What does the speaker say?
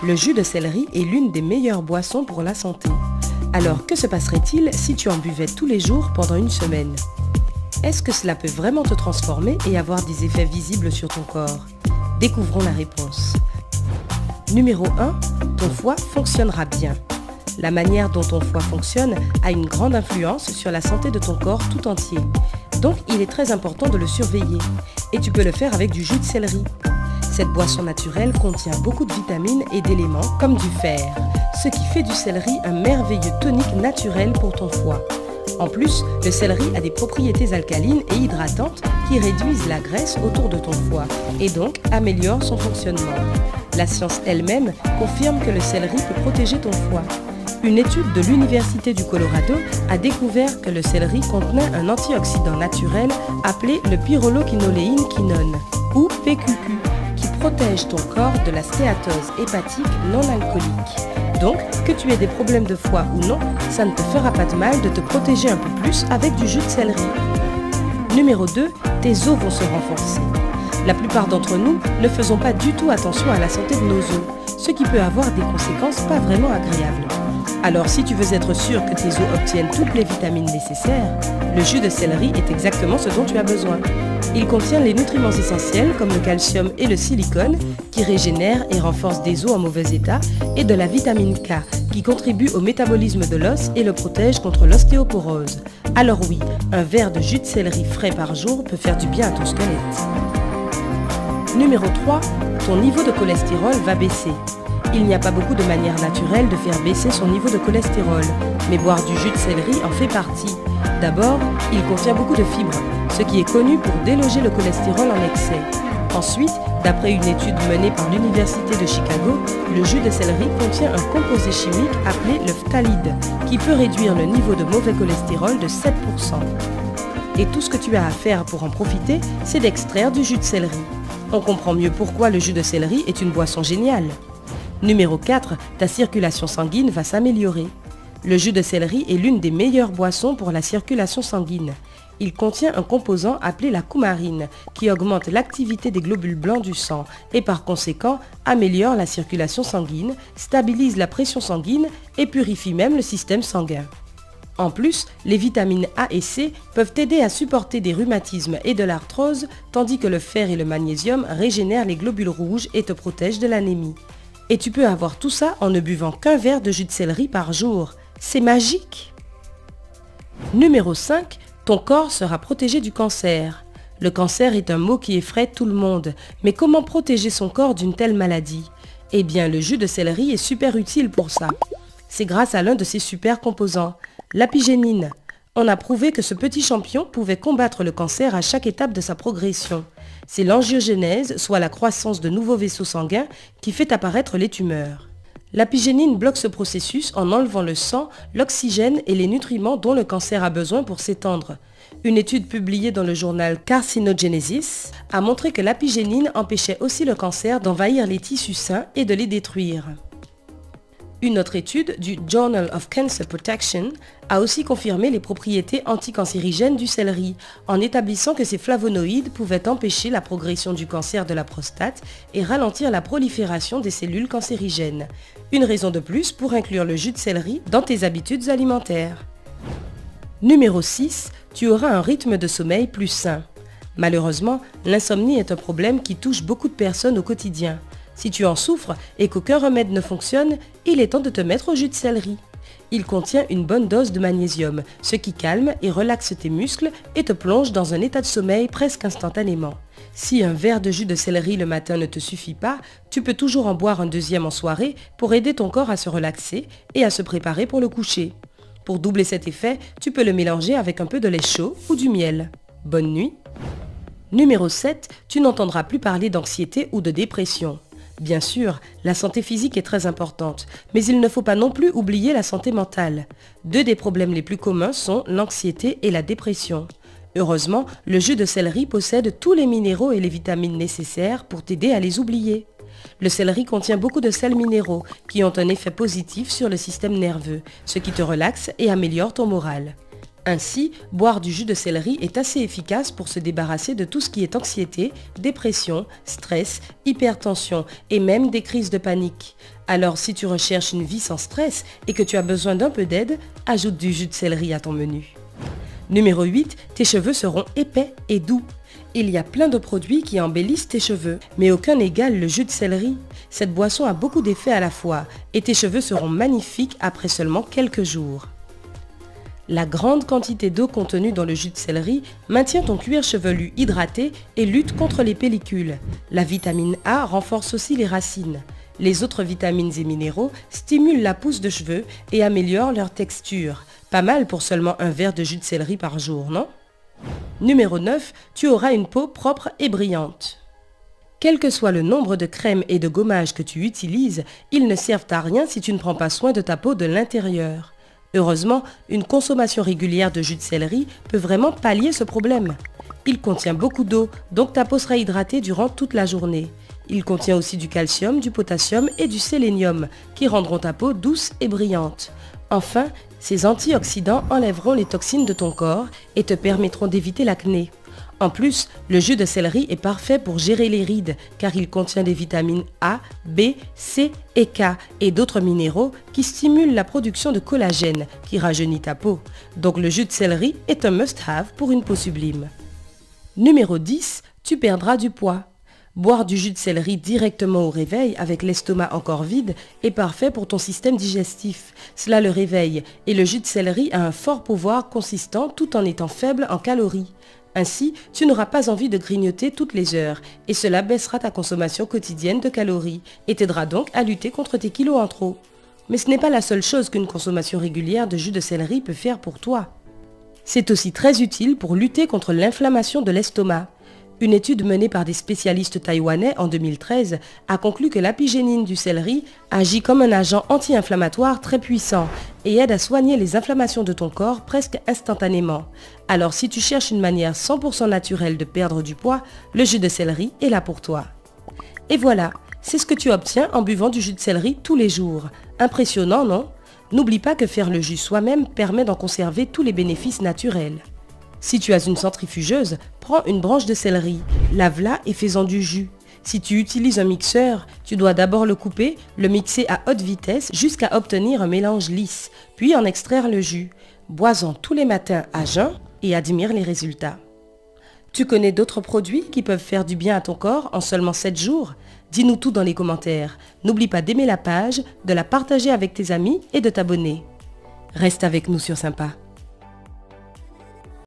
Le jus de céleri est l'une des meilleures boissons pour la santé. Alors que se passerait-il si tu en buvais tous les jours pendant une semaine? Est-ce que cela peut vraiment te transformer et avoir des effets visibles sur ton corps? Découvrons la réponse. Numéro 1. Ton foie fonctionnera bien. La manière dont ton foie fonctionne a une grande influence sur la santé de ton corps tout entier. Donc il est très important de le surveiller. Et tu peux le faire avec du jus de céleri. Cette boisson naturelle contient beaucoup de vitamines et d'éléments comme du fer, ce qui fait du céleri un merveilleux tonique naturel pour ton foie. En plus, le céleri a des propriétés alcalines et hydratantes qui réduisent la graisse autour de ton foie et donc améliorent son fonctionnement. La science elle-même confirme que le céleri peut protéger ton foie. Une étude de l'Université du Colorado a découvert que le céleri contenait un antioxydant naturel appelé le pyrroloquinoléine-quinone, ou PQQ, qui protège ton corps de la stéatose hépatique non alcoolique. Donc, que tu aies des problèmes de foie ou non, ça ne te fera pas de mal de te protéger un peu plus avec du jus de céleri. Numéro 2, tes os vont se renforcer. La plupart d'entre nous ne faisons pas du tout attention à la santé de nos os, ce qui peut avoir des conséquences pas vraiment agréables. Alors si tu veux être sûr que tes os obtiennent toutes les vitamines nécessaires, le jus de céleri est exactement ce dont tu as besoin. Il contient les nutriments essentiels comme le calcium et le silicone qui régénèrent et renforcent des os en mauvais état et de la vitamine K qui contribue au métabolisme de l'os et le protège contre l'ostéoporose. Alors oui, un verre de jus de céleri frais par jour peut faire du bien à ton squelette. Numéro 3, ton niveau de cholestérol va baisser. Il n'y a pas beaucoup de manières naturelles de faire baisser son niveau de cholestérol, mais boire du jus de céleri en fait partie. D'abord, il contient beaucoup de fibres, ce qui est connu pour déloger le cholestérol en excès. Ensuite, d'après une étude menée par l'Université de Chicago, le jus de céleri contient un composé chimique appelé le phtalide, qui peut réduire le niveau de mauvais cholestérol de 7%. Et tout ce que tu as à faire pour en profiter, c'est d'extraire du jus de céleri. On comprend mieux pourquoi le jus de céleri est une boisson géniale. Numéro 4, ta circulation sanguine va s'améliorer. Le jus de céleri est l'une des meilleures boissons pour la circulation sanguine. Il contient un composant appelé la coumarine qui augmente l'activité des globules blancs du sang et par conséquent améliore la circulation sanguine, stabilise la pression sanguine et purifie même le système sanguin. En plus, les vitamines A et C peuvent aider à supporter des rhumatismes et de l'arthrose, tandis que le fer et le magnésium régénèrent les globules rouges et te protègent de l'anémie. Et tu peux avoir tout ça en ne buvant qu'un verre de jus de céleri par jour. C'est magique! Numéro 5, ton corps sera protégé du cancer. Le cancer est un mot qui effraie tout le monde, mais comment protéger son corps d'une telle maladie? Eh bien, le jus de céleri est super utile pour ça. C'est grâce à l'un de ses super composants, l'apigénine. On a prouvé que ce petit champignon pouvait combattre le cancer à chaque étape de sa progression. C'est l'angiogénèse, soit la croissance de nouveaux vaisseaux sanguins, qui fait apparaître les tumeurs. L'apigénine bloque ce processus en enlevant le sang, l'oxygène et les nutriments dont le cancer a besoin pour s'étendre. Une étude publiée dans le journal Carcinogenesis a montré que l'apigénine empêchait aussi le cancer d'envahir les tissus sains et de les détruire. Une autre étude du Journal of Cancer Protection a aussi confirmé les propriétés anticancérigènes du céleri en établissant que ces flavonoïdes pouvaient empêcher la progression du cancer de la prostate et ralentir la prolifération des cellules cancérigènes. Une raison de plus pour inclure le jus de céleri dans tes habitudes alimentaires. Numéro 6, tu auras un rythme de sommeil plus sain. Malheureusement, l'insomnie est un problème qui touche beaucoup de personnes au quotidien. Si tu en souffres et qu'aucun remède ne fonctionne, il est temps de te mettre au jus de céleri. Il contient une bonne dose de magnésium, ce qui calme et relaxe tes muscles et te plonge dans un état de sommeil presque instantanément. Si un verre de jus de céleri le matin ne te suffit pas, tu peux toujours en boire un deuxième en soirée pour aider ton corps à se relaxer et à se préparer pour le coucher. Pour doubler cet effet, tu peux le mélanger avec un peu de lait chaud ou du miel. Bonne nuit. Numéro 7, tu n'entendras plus parler d'anxiété ou de dépression. Bien sûr, la santé physique est très importante, mais il ne faut pas non plus oublier la santé mentale. Deux des problèmes les plus communs sont l'anxiété et la dépression. Heureusement, le jus de céleri possède tous les minéraux et les vitamines nécessaires pour t'aider à les oublier. Le céleri contient beaucoup de sels minéraux qui ont un effet positif sur le système nerveux, ce qui te relaxe et améliore ton moral. Ainsi, boire du jus de céleri est assez efficace pour se débarrasser de tout ce qui est anxiété, dépression, stress, hypertension et même des crises de panique. Alors si tu recherches une vie sans stress et que tu as besoin d'un peu d'aide, ajoute du jus de céleri à ton menu. Numéro 8, tes cheveux seront épais et doux. Il y a plein de produits qui embellissent tes cheveux, mais aucun n'égale le jus de céleri. Cette boisson a beaucoup d'effets à la fois et tes cheveux seront magnifiques après seulement quelques jours. La grande quantité d'eau contenue dans le jus de céleri maintient ton cuir chevelu hydraté et lutte contre les pellicules. La vitamine A renforce aussi les racines. Les autres vitamines et minéraux stimulent la pousse de cheveux et améliorent leur texture. Pas mal pour seulement un verre de jus de céleri par jour, non ? Numéro 9, tu auras une peau propre et brillante. Quel que soit le nombre de crèmes et de gommages que tu utilises, ils ne servent à rien si tu ne prends pas soin de ta peau de l'intérieur. Heureusement, une consommation régulière de jus de céleri peut vraiment pallier ce problème. Il contient beaucoup d'eau, donc ta peau sera hydratée durant toute la journée. Il contient aussi du calcium, du potassium et du sélénium, qui rendront ta peau douce et brillante. Enfin, ces antioxydants enlèveront les toxines de ton corps et te permettront d'éviter l'acné. En plus, le jus de céleri est parfait pour gérer les rides car il contient des vitamines A, B, C et K et d'autres minéraux qui stimulent la production de collagène qui rajeunit ta peau. Donc le jus de céleri est un must-have pour une peau sublime. Numéro 10, tu perdras du poids. Boire du jus de céleri directement au réveil avec l'estomac encore vide est parfait pour ton système digestif. Cela le réveille et le jus de céleri a un fort pouvoir consistant tout en étant faible en calories. Ainsi, tu n'auras pas envie de grignoter toutes les heures et cela baissera ta consommation quotidienne de calories et t'aidera donc à lutter contre tes kilos en trop. Mais ce n'est pas la seule chose qu'une consommation régulière de jus de céleri peut faire pour toi. C'est aussi très utile pour lutter contre l'inflammation de l'estomac. Une étude menée par des spécialistes taïwanais en 2013 a conclu que l'apigénine du céleri agit comme un agent anti-inflammatoire très puissant et aide à soigner les inflammations de ton corps presque instantanément. Alors si tu cherches une manière 100% naturelle de perdre du poids, le jus de céleri est là pour toi. Et voilà, c'est ce que tu obtiens en buvant du jus de céleri tous les jours. Impressionnant, non ? N'oublie pas que faire le jus soi-même permet d'en conserver tous les bénéfices naturels. Si tu as une centrifugeuse, prends une branche de céleri, lave-la et fais-en du jus. Si tu utilises un mixeur, tu dois d'abord le couper, le mixer à haute vitesse jusqu'à obtenir un mélange lisse, puis en extraire le jus. Bois-en tous les matins à jeun et admire les résultats. Tu connais d'autres produits qui peuvent faire du bien à ton corps en seulement 7 jours ? Dis-nous tout dans les commentaires. N'oublie pas d'aimer la page, de la partager avec tes amis et de t'abonner. Reste avec nous sur Sympa.